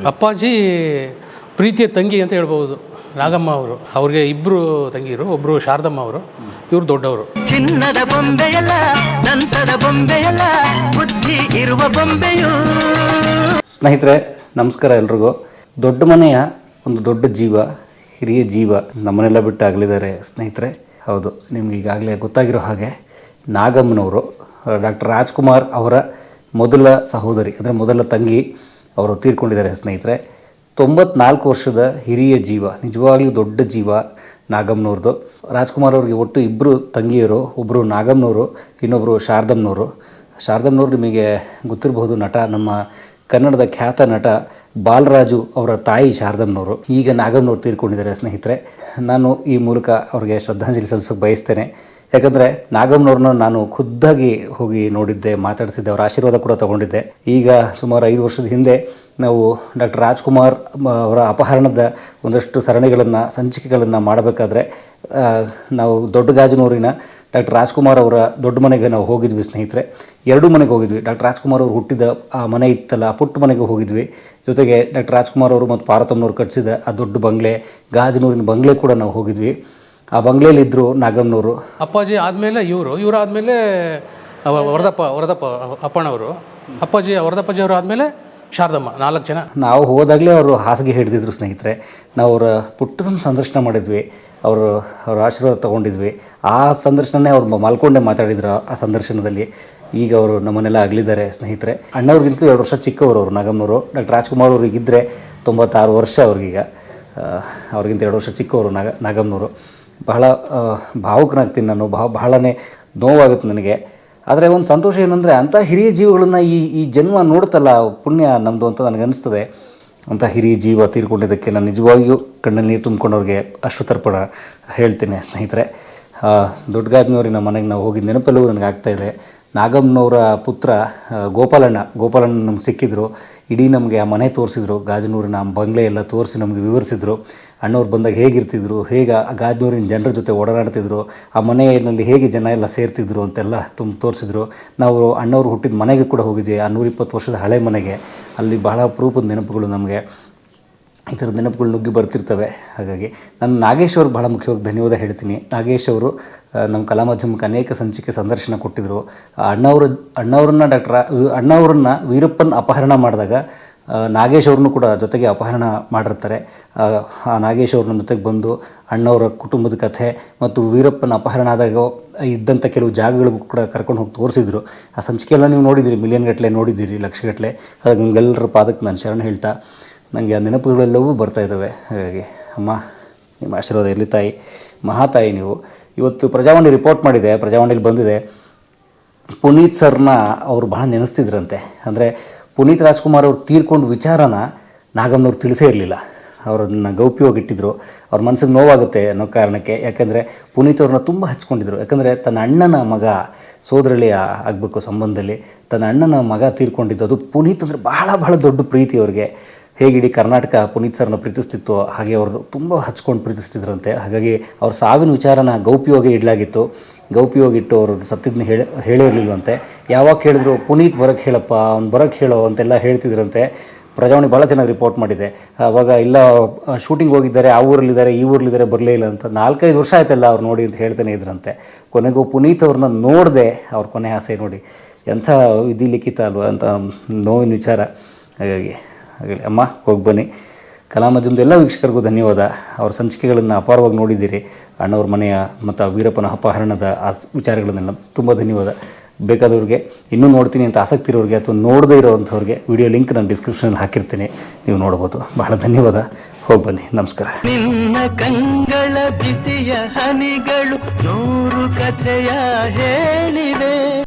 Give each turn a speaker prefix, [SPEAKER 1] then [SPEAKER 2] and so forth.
[SPEAKER 1] ಅಪ್ಪಾಜಿ ಪ್ರೀತಿಯ ತಂಗಿ ಅಂತ ಹೇಳ್ಬೋದು ನಾಗಮ್ಮ ಅವರು. ಅವ್ರಿಗೆ ಇಬ್ಬರು ತಂಗಿರು, ಒಬ್ಬರು ಶಾರದಮ್ಮ ಅವರು, ಇವರು ದೊಡ್ಡವರು.
[SPEAKER 2] ಚಿನ್ನದ ಬೊಂಬೆಯಲ್ಲ, ನಂತದ ಬೊಂಬೆಯಲ್ಲ, ಬುದ್ಧಿ ಇರುವ ಬೊಂಬೆಯು.
[SPEAKER 3] ಸ್ನೇಹಿತರೆ ನಮಸ್ಕಾರ ಎಲ್ರಿಗೂ. ದೊಡ್ಡ ಮನೆಯ ಒಂದು ದೊಡ್ಡ ಜೀವ, ಹಿರಿಯ ಜೀವ ನಮ್ಮನ್ನೆಲ್ಲ ಬಿಟ್ಟು ಆಗಲಿದ್ದಾರೆ ಸ್ನೇಹಿತರೆ. ಹೌದು, ನಿಮ್ಗೆ ಈಗಾಗಲೇ ಗೊತ್ತಾಗಿರೋ ಹಾಗೆ ನಾಗಮ್ಮನವರು ಡಾಕ್ಟರ್ ರಾಜ್ಕುಮಾರ್ ಅವರ ಮೊದಲ ಸಹೋದರಿ, ಅಂದರೆ ಮೊದಲ ತಂಗಿ ಅವರು ತೀರ್ಕೊಂಡಿದ್ದಾರೆ ಸ್ನೇಹಿತರೆ. 94 ವರ್ಷದ ಹಿರಿಯ ಜೀವ, ನಿಜವಾಗ್ಲೂ ದೊಡ್ಡ ಜೀವ ನಾಗಮ್ಮನವ್ರದ್ದು. ರಾಜ್ಕುಮಾರ್ ಅವ್ರಿಗೆ ಒಟ್ಟು ಇಬ್ಬರು ತಂಗಿಯರು, ಒಬ್ಬರು ನಾಗಮ್ಮನವರು, ಇನ್ನೊಬ್ಬರು ಶಾರದಮ್ಮನವರು. ಶಾರದಮ್ಮನವರು ನಿಮಗೆ ಗೊತ್ತಿರಬಹುದು, ನಟ, ನಮ್ಮ ಕನ್ನಡದ ಖ್ಯಾತ ನಟ ಬಾಲರಾಜು ಅವರ ತಾಯಿ ಶಾರದಮ್ಮನವರು. ಈಗ ನಾಗಮ್ಮನವ್ರು ತೀರ್ಕೊಂಡಿದ್ದಾರೆ ಸ್ನೇಹಿತರೆ. ನಾನು ಈ ಮೂಲಕ ಅವ್ರಿಗೆ ಶ್ರದ್ಧಾಂಜಲಿ ಸಲ್ಲಿಸೋಕೆ ಬಯಸ್ತೇನೆ. ಯಾಕಂದರೆ ನಾಗಮ್ಮನವ್ರನ್ನ ನಾನು ಖುದ್ದಾಗಿ ಹೋಗಿ ನೋಡಿದ್ದೆ, ಮಾತಾಡಿಸಿದ್ದೆ, ಅವರ ಆಶೀರ್ವಾದ ಕೂಡ ತೊಗೊಂಡಿದ್ದೆ. ಈಗ ಸುಮಾರು 5 ವರ್ಷದ ಹಿಂದೆ ನಾವು ಡಾಕ್ಟರ್ ರಾಜ್ಕುಮಾರ್ ಅವರ ಅಪಹರಣದ ಒಂದಷ್ಟು ಸರಣಿಗಳನ್ನು, ಸಂಚಿಕೆಗಳನ್ನು ಮಾಡಬೇಕಾದ್ರೆ ನಾವು ದೊಡ್ಡಗಾಜನೂರಿನ ಡಾಕ್ಟರ್ ರಾಜ್ಕುಮಾರ್ ಅವರ ದೊಡ್ಡ ಮನೆಗೆ ನಾವು ಹೋಗಿದ್ವಿ ಸ್ನೇಹಿತರೆ. 2 ಮನೆಗೆ ಹೋಗಿದ್ವಿ. ಡಾಕ್ಟರ್ ರಾಜ್ಕುಮಾರ್ ಅವರು ಹುಟ್ಟಿದ ಆ ಮನೆ ಇತ್ತಲ್ಲ, ಆ ಪುಟ್ಟ ಮನೆಗೆ ಹೋಗಿದ್ವಿ. ಜೊತೆಗೆ ಡಾಕ್ಟರ್ ರಾಜ್ಕುಮಾರ್ ಅವರು ಮತ್ತು ಪಾರ್ವತಮ್ಮನವರು ಕಟ್ಟಿಸಿದ ಆ ದೊಡ್ಡ ಬಂಗ್ಲೆ, ಗಾಜನೂರಿನ ಬಂಗ್ಲೆ ಕೂಡ ನಾವು ಹೋಗಿದ್ವಿ. ಆ ಬಂಗ್ಲೆಯಲ್ಲಿದ್ದರು ನಾಗಮ್ಮನವರು.
[SPEAKER 1] ಅಪ್ಪಾಜಿ ಆದಮೇಲೆ ಇವರು ಆದಮೇಲೆ ವರದಪ್ಪ ಅಪ್ಪಣ್ಣವರು, ವರದಪ್ಪಾಜಿ ಅವರು ಆದಮೇಲೆ ಶಾರದಮ್ಮ, 4 ಜನ. ನಾವು ಹೋದಾಗಲೇ ಅವರು ಹಾಸಿಗೆ ಹಿಡಿದಿದ್ರು ಸ್ನೇಹಿತರೆ. ನಾವು ಅವರ ಪುಟ್ಟದನ್ನು ಸಂದರ್ಶನ ಮಾಡಿದ್ವಿ, ಅವ್ರ ಆಶೀರ್ವಾದ ತೊಗೊಂಡಿದ್ವಿ. ಆ ಸಂದರ್ಶನನೇ ಅವ್ರು ಮಲ್ಕೊಂಡೇ ಮಾತಾಡಿದ್ರು ಆ ಸಂದರ್ಶನದಲ್ಲಿ. ಈಗ ಅವರು ನಮ್ಮನ್ನೆಲ್ಲ ಆಗಲಿದ್ದಾರೆ ಸ್ನೇಹಿತರೆ. ಅಣ್ಣವ್ರಿಗಿಂತ 2 ವರ್ಷ ಚಿಕ್ಕವರು ಅವರು ನಾಗಮ್ಮನವರು. ಡಾಕ್ಟರ್ ರಾಜ್ಕುಮಾರ್ ಅವ್ರಿಗಿದ್ದರೆ 96 ವರ್ಷ ಅವ್ರಿಗೀಗ. ಅವ್ರಿಗಿಂತ 2 ವರ್ಷ ಚಿಕ್ಕವರು ನಾಗಮ್ಮನವರು. ಬಹಳ ಭಾವುಕನಾಗ್ತೀನಿ ನಾನು, ಬಹಳನೇ ನೋವಾಗುತ್ತೆ ನನಗೆ. ಆದರೆ ಒಂದು ಸಂತೋಷ ಏನಂದರೆ, ಅಂಥ ಹಿರಿಯ ಜೀವಗಳನ್ನು ಈ ಜನ್ಮ ನೋಡುತ್ತಲ್ಲ, ಪುಣ್ಯ ನಮ್ಮದು ಅಂತ ನನಗನ್ನಿಸ್ತದೆ. ಅಂಥ ಹಿರಿಯ ಜೀವ ತೀರ್ಕೊಂಡಿದ್ದಕ್ಕೆ ನಾನು ನಿಜವಾಗಿಯೂ ಕಣ್ಣಲ್ಲಿ ನೀರು ತುಂಬಿಕೊಂಡವ್ರಿಗೆ ಅಶ್ರುತರ್ಪಣ ಹೇಳ್ತೀನಿ ಸ್ನೇಹಿತರೆ. ದೊಡ್ಡಗಾಜನೂರಿನ ಮನೆಗೆ ನಾವು ಹೋಗಿದ್ದ ನೆನಪಲ್ಲೂ ನನಗೆ ಆಗ್ತಾಯಿದೆ. ನಾಗಮ್ಮನವರ ಪುತ್ರ ಗೋಪಾಲಣ್ಣ ನಮ್ಗೆ ಸಿಕ್ಕಿದ್ರು. ಇಡೀ ನಮಗೆ ಆ ಮನೆ ತೋರಿಸಿದ್ರು, ಗಾಜನೂರಿನ ಬಂಗ್ಲೆ ಎಲ್ಲ ತೋರಿಸಿ ನಮಗೆ ವಿವರಿಸಿದರು. ಅಣ್ಣವ್ರು ಬಂದಾಗ ಹೇಗಿರ್ತಿದ್ರು, ಹೇಗೆ ಆ ಗಾಜನೂರಿನ ಜನರ ಜೊತೆ ಓಡಾಡ್ತಿದ್ರು, ಆ ಮನೆಯಲ್ಲಿ ಹೇಗೆ ಜನ ಎಲ್ಲ ಸೇರ್ತಿದ್ರು ಅಂತೆಲ್ಲ ತೋರಿಸಿದ್ರು. ನಾವು ಅಣ್ಣವ್ರು ಹುಟ್ಟಿದ ಮನೆಗೆ ಕೂಡ ಹೋಗಿದ್ವಿ, ಆ 120 ವರ್ಷದ ಹಳೆ ಮನೆಗೆ. ಅಲ್ಲಿ ಬಹಳ ಅಪರೂಪದ ನೆನಪುಗಳು, ನಮಗೆ ಈ ಥರದ ನೆನಪುಗಳು ನುಗ್ಗಿ ಬರ್ತಿರ್ತವೆ. ಹಾಗಾಗಿ ನಾನು ನಾಗೇಶ್ ಅವ್ರಿಗೆ ಭಾಳ ಮುಖ್ಯವಾಗಿ ಧನ್ಯವಾದ ಹೇಳ್ತೀನಿ. ನಾಗೇಶ್ ಅವರು ನಮ್ಮ ಕಲಾಮಾಧ್ಯಮಕ್ಕೆ ಅನೇಕ ಸಂಚಿಕೆ ಸಂದರ್ಶನ ಕೊಟ್ಟಿದ್ದರು. ಅಣ್ಣವ್ರನ್ನ ವೀರಪ್ಪನ ಅಪಹರಣ ಮಾಡಿದಾಗ ನಾಗೇಶ್ ಅವ್ರನ್ನೂ ಕೂಡ ಜೊತೆಗೆ ಅಪಹರಣ ಮಾಡಿರ್ತಾರೆ. ಆ ನಾಗೇಶ್ ಅವ್ರ ನಮ್ಮ ಜೊತೆಗೆ ಬಂದು ಅಣ್ಣವರ ಕುಟುಂಬದ ಕಥೆ ಮತ್ತು ವೀರಪ್ಪನ ಅಪಹರಣ ಆದಾಗ ಇದ್ದಂಥ ಕೆಲವು ಜಾಗಗಳಿಗೂ ಕೂಡ ಕರ್ಕೊಂಡು ಹೋಗಿ ತೋರಿಸಿದ್ರು. ಆ ಸಂಚಿಕೆಲ್ಲ ನೀವು ನೋಡಿದ್ದೀರಿ, ಮಿಲಿಯನ್ ಗಟ್ಟಲೆ ನೋಡಿದ್ದೀರಿ, ಲಕ್ಷಗಟ್ಟಲೆ. ಹಾಗಾಗಿ ನಿಮ್ಗೆಲ್ಲರ ಪಾದಕ್ಕೆ ನಾನು ಶರಣ ಹೇಳ್ತಾ, ನನಗೆ ಆ ನೆನಪುಗಳೆಲ್ಲವೂ ಬರ್ತಾಯಿದ್ದಾವೆ. ಹಾಗಾಗಿ ಅಮ್ಮ, ನಿಮ್ಮ ಆಶೀರ್ವಾದ ಇರಲಿ ತಾಯಿ, ಮಹಾತಾಯಿ ನೀವು. ಇವತ್ತು ಪ್ರಜಾವಾಣಿ ರಿಪೋರ್ಟ್ ಮಾಡಿದೆ, ಪ್ರಜಾವಾಣಿಲಿ ಬಂದಿದೆ, ಪುನೀತ್ ಸರ್ನ ಅವರು ಭಾಳ ನೆನೆಸ್ತಿದ್ರಂತೆ. ಅಂದರೆ ಪುನೀತ್ ರಾಜ್ಕುಮಾರ್ ಅವ್ರು ತೀರ್ಕೊಂಡು ವಿಚಾರನ ನಾಗಮ್ಮನವ್ರು ತಿಳಿಸೇ ಇರಲಿಲ್ಲ. ಅವರನ್ನು ಗೌಪ್ಯವಾಗಿಟ್ಟಿದ್ರು. ಅವ್ರ ಮನಸ್ಸಿಗೆ ನೋವಾಗುತ್ತೆ ಅನ್ನೋ ಕಾರಣಕ್ಕೆ. ಯಾಕೆಂದರೆ ಪುನೀತ್ ಅವ್ರನ್ನ ತುಂಬ ಹಚ್ಕೊಂಡಿದ್ರು. ಯಾಕಂದರೆ ತನ್ನ ಅಣ್ಣನ ಮಗ, ಸೋದರಳಿ ಆಗಬೇಕು ಸಂಬಂಧದಲ್ಲಿ, ತನ್ನ ಅಣ್ಣನ ಮಗ ತೀರ್ಕೊಂಡಿದ್ದು. ಅದು ಪುನೀತ್ ಅಂದರೆ ಬಹಳ ದೊಡ್ಡ ಪ್ರೀತಿ ಅವ್ರಿಗೆ. ಹೇಗೆ ಇಡೀ ಕರ್ನಾಟಕ ಪುನೀತ್ ಸರ್ನ ಪ್ರೀತಿಸ್ತಿತ್ತು, ಹಾಗೆ ಅವರು ತುಂಬ ಹಚ್ಕೊಂಡು ಪ್ರೀತಿಸ್ತಿದ್ರಂತೆ. ಹಾಗಾಗಿ ಅವ್ರ ಸಾವಿನ ವಿಚಾರನ ಗೌಪ್ಯವಾಗಿ ಇಡಲಾಗಿತ್ತು. ಗೌಪ್ಯವಾಗಿಟ್ಟು ಅವರು ಸತ್ತಿದ್ದನ್ನ ಹೇಳಿರಲಿಲ್ವಂತೆ. ಯಾವಾಗ ಹೇಳಿದ್ರು, ಪುನೀತ್ ಬರೋಕ್ಕೆ ಹೇಳಪ್ಪ, ಅವ್ನು ಬರೋಕ್ಕೆ ಹೇಳೋ ಅಂತೆಲ್ಲ ಹೇಳ್ತಿದ್ರಂತೆ. ಪ್ರಜಾವಾಣಿ ಭಾಳ ಚೆನ್ನಾಗಿ ರಿಪೋರ್ಟ್ ಮಾಡಿದೆ. ಆವಾಗ ಇಲ್ಲ, ಶೂಟಿಂಗ್ ಹೋಗಿದ್ದಾರೆ, ಆ ಊರಲ್ಲಿದ್ದಾರೆ, ಈ ಊರಲ್ಲಿದ್ದಾರೆ, ಬರಲೇ ಇಲ್ಲ ಅಂತ. 4-5 ವರ್ಷ ಆಯ್ತಲ್ಲ ಅವ್ರು ನೋಡಿ ಅಂತ ಹೇಳ್ತಾನೆ ಇದ್ರಂತೆ. ಕೊನೆಗೂ ಪುನೀತ್ ಅವ್ರನ್ನ ನೋಡಿದೆ, ಅವ್ರ ಕೊನೆ ಆಸೆ ನೋಡಿ. ಎಂಥ ವಿಧಿ ಲಿಖಿತ ಅಲ್ವ ಅಂತ ನೋವಿನ ವಿಚಾರ. ಹಾಗಾಗಿ ಅಮ್ಮ, ಹೋಗಿ ಬನ್ನಿ. ಕಲಾಮಾಧ್ಯಮದ ಎಲ್ಲ ವೀಕ್ಷಕರಿಗೂ ಧನ್ಯವಾದ. ಅವ್ರ ಸಂಚಿಕೆಗಳನ್ನು ಅಪಾರವಾಗಿ ನೋಡಿದ್ದೀರಿ. ಅಣ್ಣವ್ರ ಮನೆಯ ಮತ್ತು ಆ ವೀರಪ್ಪನ ಅಪಹರಣದ ಆ ವಿಚಾರಗಳನ್ನೆಲ್ಲ ತುಂಬ ಧನ್ಯವಾದ. ಬೇಕಾದವ್ರಿಗೆ, ಇನ್ನೂ ನೋಡ್ತೀನಿ ಅಂತ ಆಸಕ್ತಿ ಇರೋರಿಗೆ ಅಥವಾ ನೋಡದೇ ಇರೋವಂಥವ್ರಿಗೆ ವಿಡಿಯೋ ಲಿಂಕ್ ನಾನು ಡಿಸ್ಕ್ರಿಪ್ಷನಲ್ಲಿ ಹಾಕಿರ್ತೀನಿ, ನೀವು ನೋಡ್ಬೋದು. ಬಹಳ ಧನ್ಯವಾದ. ಹೋಗಿ ಬನ್ನಿ. ನಮಸ್ಕಾರ.
[SPEAKER 2] ನಿನ್ನ ಕಂಗಳ ಬಿಸಿಯ ಹನಿಗಳು 100 ಕಥೆಯ ಹೇಳಿವೆ.